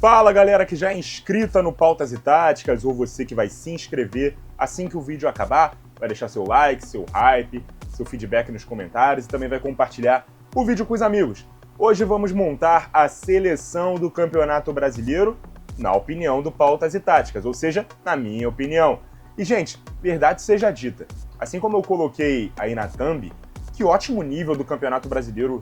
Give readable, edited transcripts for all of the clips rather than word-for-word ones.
Fala galera que já é inscrita no Pautas e Táticas, ou você que vai se inscrever assim que o vídeo acabar, vai deixar seu like, seu hype, seu feedback nos comentários e também vai compartilhar o vídeo com os amigos. Hoje vamos montar a seleção do Campeonato Brasileiro na opinião do Pautas e Táticas, ou seja, na minha opinião. E gente, verdade seja dita, assim como eu coloquei aí na thumb, que ótimo nível do Campeonato Brasileiro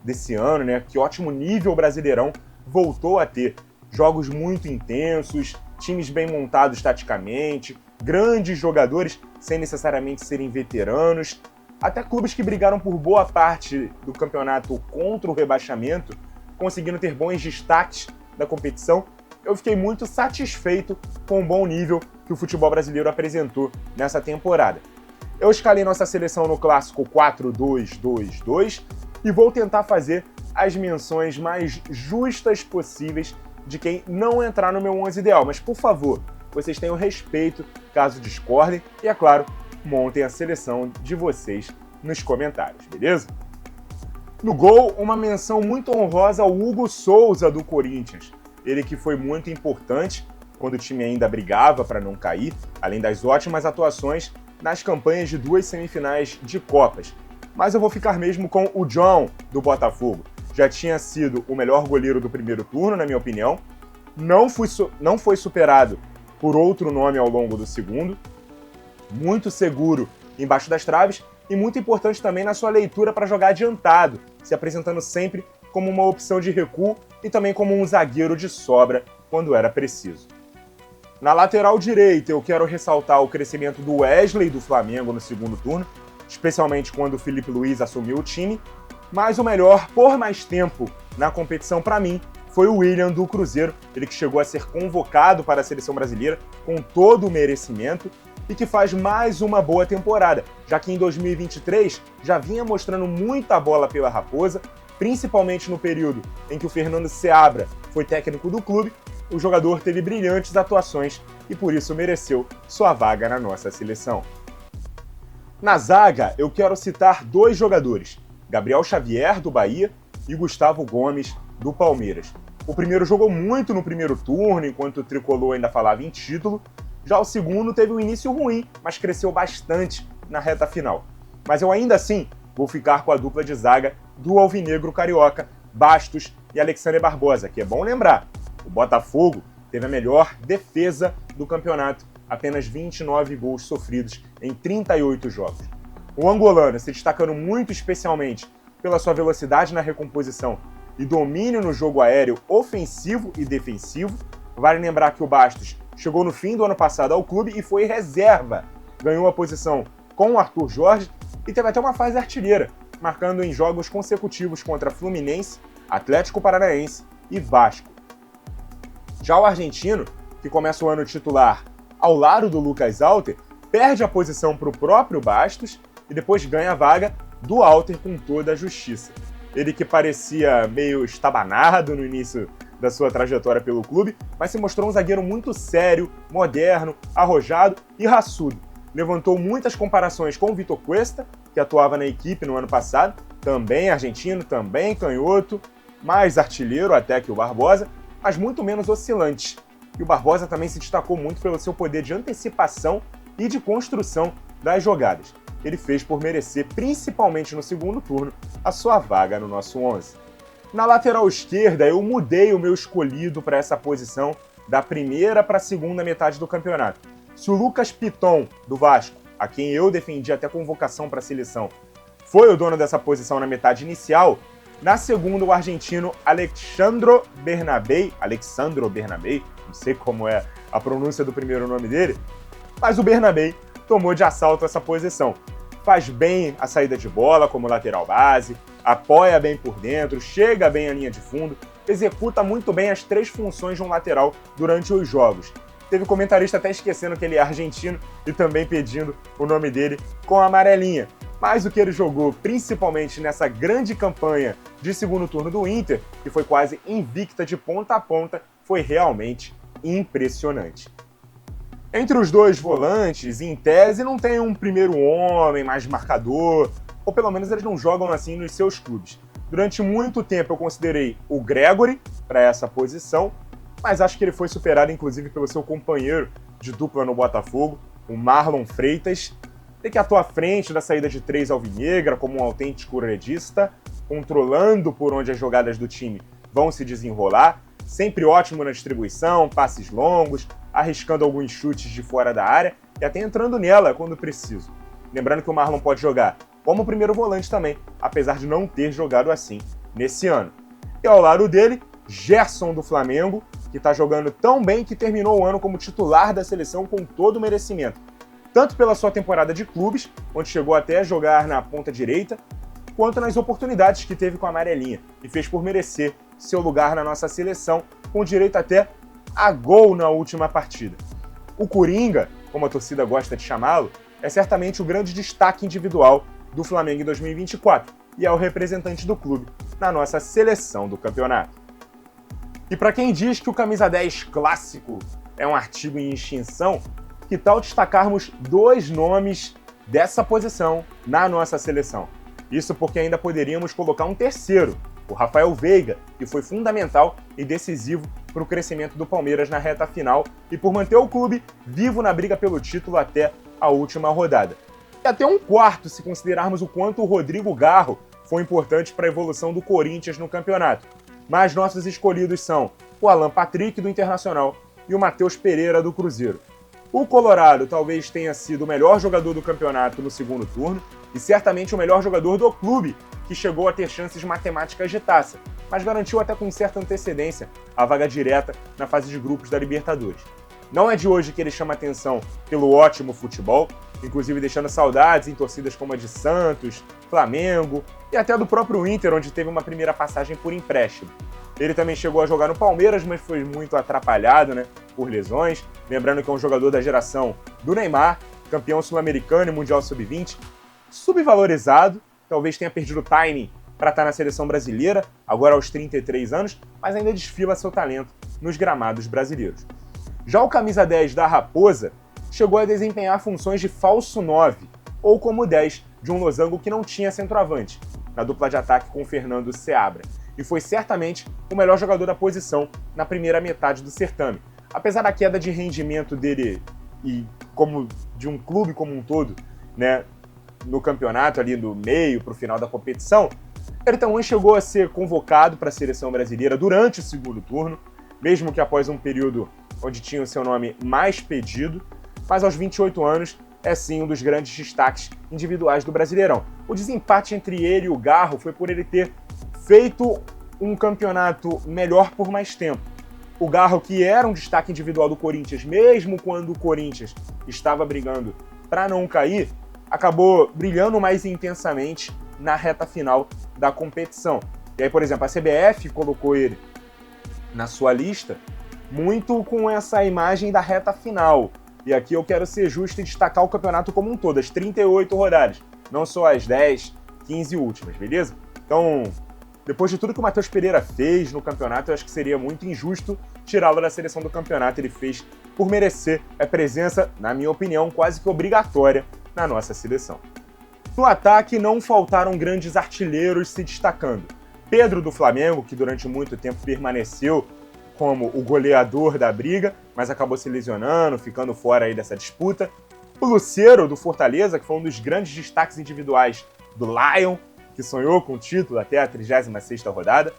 desse ano, né? Que ótimo nível o Brasileirão voltou a ter. Jogos muito intensos, times bem montados taticamente, grandes jogadores sem necessariamente serem veteranos, até clubes que brigaram por boa parte do campeonato contra o rebaixamento, conseguindo ter bons destaques da competição. Eu fiquei muito satisfeito com o bom nível que o futebol brasileiro apresentou nessa temporada. Eu escalei nossa seleção no clássico 4-2-2-2 e vou tentar fazer as menções mais justas possíveis de quem não entrar no meu 11 ideal. Mas, por favor, vocês tenham respeito caso discordem e, é claro, montem a seleção de vocês nos comentários, beleza? No gol, uma menção muito honrosa ao Hugo Souza do Corinthians. Ele que foi muito importante quando o time ainda brigava para não cair, além das ótimas atuações nas campanhas de 2 semifinais de Copas. Mas eu vou ficar mesmo com o John do Botafogo. Já tinha sido o melhor goleiro do primeiro turno, na minha opinião. Não foi superado por outro nome ao longo do segundo. Muito seguro embaixo das traves e muito importante também na sua leitura para jogar adiantado, se apresentando sempre como uma opção de recuo e também como um zagueiro de sobra quando era preciso. Na lateral direita, eu quero ressaltar o crescimento do Wesley do Flamengo no segundo turno, especialmente quando o Felipe Luiz assumiu o time, mas o melhor por mais tempo na competição para mim foi o William do Cruzeiro, ele que chegou a ser convocado para a seleção brasileira com todo o merecimento e que faz mais uma boa temporada, já que em 2023 já vinha mostrando muita bola pela Raposa, principalmente no período em que o Fernando Seabra foi técnico do clube. O jogador teve brilhantes atuações e por isso mereceu sua vaga na nossa seleção. Na zaga, eu quero citar 2 jogadores, Gabriel Xavier, do Bahia, e Gustavo Gomes, do Palmeiras. O primeiro jogou muito no primeiro turno, enquanto o tricolor ainda falava em título. Já o segundo teve um início ruim, mas cresceu bastante na reta final. Mas eu ainda assim vou ficar com a dupla de zaga do alvinegro carioca, Bastos e Alexandre Barbosa, que é bom lembrar, o Botafogo teve a melhor defesa do campeonato, apenas 29 gols sofridos em 38 jogos. O angolano se destacando muito especialmente pela sua velocidade na recomposição e domínio no jogo aéreo ofensivo e defensivo. Vale lembrar que o Bastos chegou no fim do ano passado ao clube e foi reserva. Ganhou a posição com o Arthur Jorge e teve até uma fase artilheira, marcando em jogos consecutivos contra Fluminense, Atlético Paranaense e Vasco. Já o argentino, que começa o ano titular ao lado do Lucas Alter, perde a posição para o próprio Bastos e depois ganha a vaga do Alter com toda a justiça. Ele que parecia meio estabanado no início da sua trajetória pelo clube, mas se mostrou um zagueiro muito sério, moderno, arrojado e raçudo. Levantou muitas comparações com o Vitor Cuesta, que atuava na equipe no ano passado, também argentino, também canhoto, mais artilheiro até que o Barbosa, mas muito menos oscilante. E o Barbosa também se destacou muito pelo seu poder de antecipação e de construção das jogadas. Ele fez por merecer, principalmente no segundo turno, a sua vaga no nosso 11. Na lateral esquerda, eu mudei o meu escolhido para essa posição da primeira para a segunda metade do campeonato. Se o Lucas Piton, do Vasco, a quem eu defendi até convocação para a seleção, foi o dono dessa posição na metade inicial, na segunda o argentino Alexandro Bernabei, não sei como é a pronúncia do primeiro nome dele, mas o Bernabei tomou de assalto essa posição. Faz bem a saída de bola como lateral base, apoia bem por dentro, chega bem à linha de fundo, executa muito bem as 3 funções de um lateral durante os jogos. Teve comentarista até esquecendo que ele é argentino e também pedindo o nome dele com a amarelinha. Mas o que ele jogou, principalmente nessa grande campanha de segundo turno do Inter, que foi quase invicta de ponta a ponta, foi realmente impressionante. Entre os 2 volantes, em tese, não tem um primeiro homem mais marcador, ou pelo menos eles não jogam assim nos seus clubes. Durante muito tempo eu considerei o Gregore para essa posição, mas acho que ele foi superado inclusive pelo seu companheiro de dupla no Botafogo, o Marlon Freitas, que atua à frente da saída de três alvinegra como um autêntico redista, controlando por onde as jogadas do time vão se desenrolar, sempre ótimo na distribuição, passes longos, arriscando alguns chutes de fora da área e até entrando nela quando preciso. Lembrando que o Marlon pode jogar como primeiro volante também, apesar de não ter jogado assim nesse ano. E ao lado dele, Gerson do Flamengo, que está jogando tão bem que terminou o ano como titular da seleção com todo o merecimento, tanto pela sua temporada de clubes, onde chegou até a jogar na ponta direita, quanto nas oportunidades que teve com a amarelinha, e fez por merecer seu lugar na nossa seleção, com direito até a gol na última partida. O Coringa, como a torcida gosta de chamá-lo, é certamente o grande destaque individual do Flamengo em 2024 e é o representante do clube na nossa seleção do campeonato. E para quem diz que o camisa 10 clássico é um artigo em extinção, que tal destacarmos dois nomes dessa posição na nossa seleção? Isso porque ainda poderíamos colocar um terceiro, o Rafael Veiga, que foi fundamental e decisivo para o crescimento do Palmeiras na reta final e por manter o clube vivo na briga pelo título até a última rodada. E até um quarto, se considerarmos o quanto o Rodrigo Garro foi importante para a evolução do Corinthians no campeonato. Mas nossos escolhidos são o Alan Patrick, do Internacional, e o Matheus Pereira, do Cruzeiro. O Colorado talvez tenha sido o melhor jogador do campeonato no segundo turno e certamente o melhor jogador do clube, que chegou a ter chances matemáticas de taça, mas garantiu até com certa antecedência a vaga direta na fase de grupos da Libertadores. Não é de hoje que ele chama atenção pelo ótimo futebol, inclusive deixando saudades em torcidas como a de Santos, Flamengo e até do próprio Inter, onde teve uma primeira passagem por empréstimo. Ele também chegou a jogar no Palmeiras, mas foi muito atrapalhado, por lesões. Lembrando que é um jogador da geração do Neymar, campeão sul-americano e mundial sub-20, subvalorizado, talvez tenha perdido o timing para estar na seleção brasileira, agora aos 33 anos, mas ainda desfila seu talento nos gramados brasileiros. Já o camisa 10 da Raposa chegou a desempenhar funções de falso 9, ou como 10 de um losango que não tinha centroavante, na dupla de ataque com Fernando Seabra, e foi certamente o melhor jogador da posição na primeira metade do certame. Apesar da queda de rendimento dele e como de um clube como um todo, no campeonato ali do meio para o final da competição, ele também chegou a ser convocado para a seleção brasileira durante o segundo turno, mesmo que após um período onde tinha o seu nome mais pedido, mas aos 28 anos é sim um dos grandes destaques individuais do Brasileirão. O desempate entre ele e o Garro foi por ele ter feito um campeonato melhor por mais tempo. O Garro, que era um destaque individual do Corinthians, mesmo quando o Corinthians estava brigando para não cair, acabou brilhando mais intensamente na reta final da competição. E aí, por exemplo, a CBF colocou ele na sua lista muito com essa imagem da reta final. E aqui eu quero ser justo e destacar o campeonato como um todo, as 38 rodadas, não só as 10, 15 últimas, beleza? Então, depois de tudo que o Matheus Pereira fez no campeonato, eu acho que seria muito injusto tirá-lo da seleção do campeonato. Ele fez por merecer a presença, na minha opinião, quase que obrigatória na nossa seleção. No ataque, não faltaram grandes artilheiros se destacando. Pedro, do Flamengo, que durante muito tempo permaneceu como o goleador da briga, mas acabou se lesionando, ficando fora aí dessa disputa. O Lucero, do Fortaleza, que foi um dos grandes destaques individuais do Lion, que sonhou com o título até a 36ª rodada.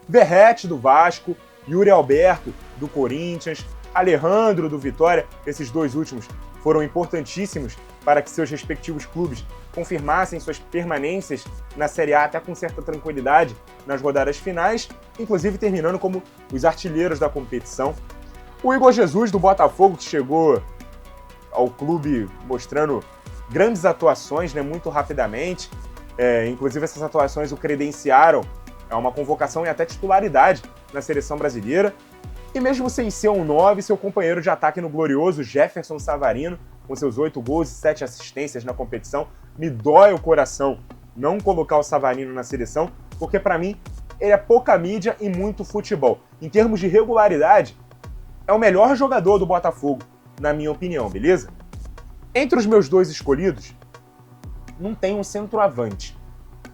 Verratti, do Vasco, Yuri Alberto, do Corinthians, Alejandro, do Vitória. Esses dois últimos foram importantíssimos para que seus respectivos clubes confirmassem suas permanências na Série A até com certa tranquilidade nas rodadas finais, inclusive terminando como os artilheiros da competição. O Igor Jesus, do Botafogo, que chegou ao clube mostrando grandes atuações, muito rapidamente. Inclusive essas atuações o credenciaram a uma convocação e até titularidade na seleção brasileira. E mesmo sem ser um 9, seu companheiro de ataque no glorioso Jefferson Savarino, com seus 8 gols e 7 assistências na competição, me dói o coração não colocar o Savarino na seleção, porque para mim ele é pouca mídia e muito futebol. Em termos de regularidade, é o melhor jogador do Botafogo, na minha opinião, beleza? Entre os meus dois escolhidos, não tem um centroavante.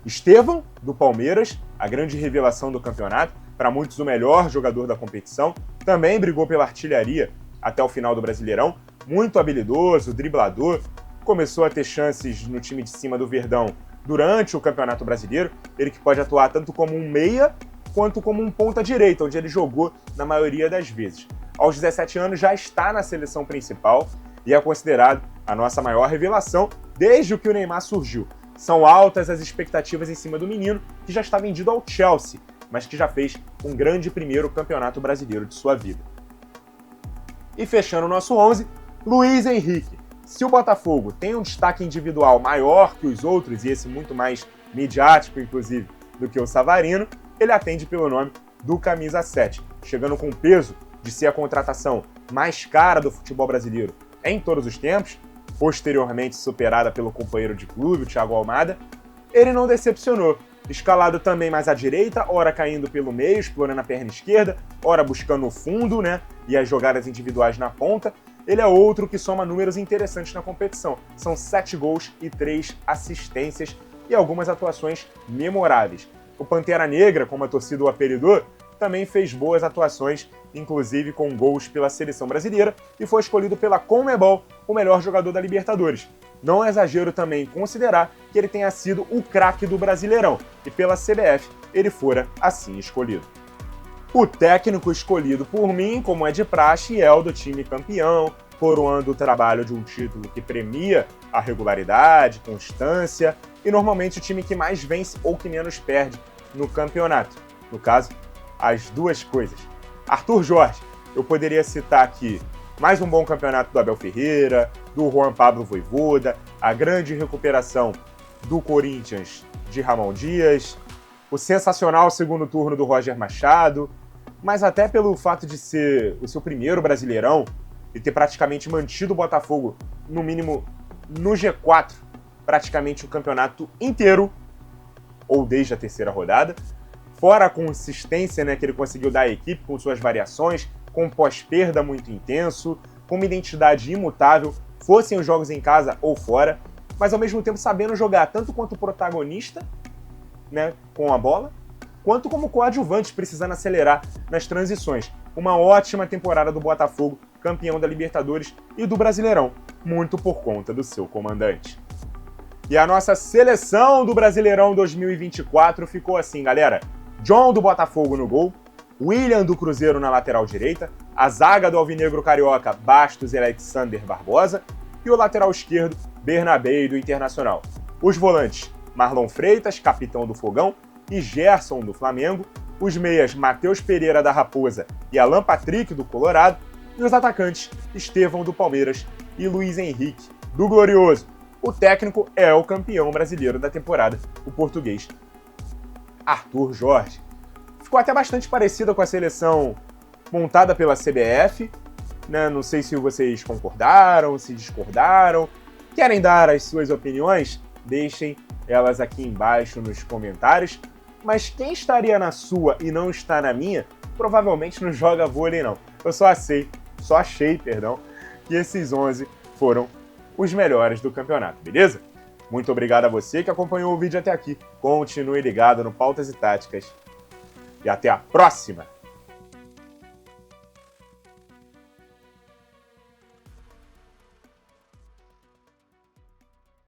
Estevão, do Palmeiras, a grande revelação do campeonato, para muitos o melhor jogador da competição, também brigou pela artilharia até o final do Brasileirão, muito habilidoso, driblador, começou a ter chances no time de cima do Verdão durante o Campeonato Brasileiro, ele que pode atuar tanto como um meia quanto como um ponta-direita, onde ele jogou na maioria das vezes. Aos 17 anos já está na seleção principal e é considerado a nossa maior revelação desde que o Neymar surgiu. São altas as expectativas em cima do menino, que já está vendido ao Chelsea, mas que já fez um grande primeiro campeonato brasileiro de sua vida. E fechando o nosso 11, Luiz Henrique. Se o Botafogo tem um destaque individual maior que os outros, e esse muito mais midiático, inclusive, do que o Savarino, ele atende pelo nome do camisa 7, chegando com o peso de ser a contratação mais cara do futebol brasileiro em todos os tempos, posteriormente superada pelo companheiro de clube, o Thiago Almada. Ele não decepcionou, escalado também mais à direita, ora caindo pelo meio, explorando a perna esquerda, ora buscando o fundo, e as jogadas individuais na ponta. Ele é outro que soma números interessantes na competição. São 7 gols e 3 assistências e algumas atuações memoráveis. O Pantera Negra, como a torcida o apelidou, também fez boas atuações, inclusive com gols pela seleção brasileira, e foi escolhido pela Conmebol o melhor jogador da Libertadores. Não é exagero também considerar que ele tenha sido o craque do Brasileirão, e pela CBF ele fora assim escolhido. O técnico escolhido por mim, como é de praxe, é o do time campeão, coroando o trabalho de um título que premia a regularidade, constância, e normalmente o time que mais vence ou que menos perde no campeonato. No caso, as duas coisas. Arthur Jorge, eu poderia citar aqui mais um bom campeonato do Abel Ferreira, do Juan Pablo Vojvoda, a grande recuperação do Corinthians de Ramon Dias, o sensacional segundo turno do Roger Machado, mas até pelo fato de ser o seu primeiro Brasileirão e ter praticamente mantido o Botafogo, no mínimo no G4, praticamente o campeonato inteiro, ou desde a terceira rodada, fora a consistência que ele conseguiu dar à equipe com suas variações, com um pós-perda muito intenso, com uma identidade imutável, fossem os jogos em casa ou fora, mas ao mesmo tempo sabendo jogar tanto quanto protagonista, com a bola, quanto como coadjuvante, precisando acelerar nas transições. Uma ótima temporada do Botafogo, campeão da Libertadores e do Brasileirão, muito por conta do seu comandante. E a nossa seleção do Brasileirão 2024 ficou assim, galera. John do Botafogo no gol, William do Cruzeiro na lateral direita, a zaga do Alvinegro Carioca, Bastos e Alexander Barbosa, e o lateral esquerdo, Bernabé do Internacional. Os volantes, Marlon Freitas, capitão do Fogão, e Gerson do Flamengo, os meias, Matheus Pereira da Raposa e Alan Patrick do Colorado, e os atacantes, Estevão do Palmeiras e Luiz Henrique do Glorioso. O técnico é o campeão brasileiro da temporada, o português Arthur Jorge. Ficou até bastante parecida com a seleção montada pela CBF, Não sei se vocês concordaram, se discordaram. Querem dar as suas opiniões? Deixem elas aqui embaixo nos comentários. Mas quem estaria na sua e não está na minha, provavelmente não joga vôlei não. Eu só achei, que esses 11 foram os melhores do campeonato, beleza? Muito obrigado a você que acompanhou o vídeo até aqui. Continue ligado no Pautas e Táticas. E até a próxima!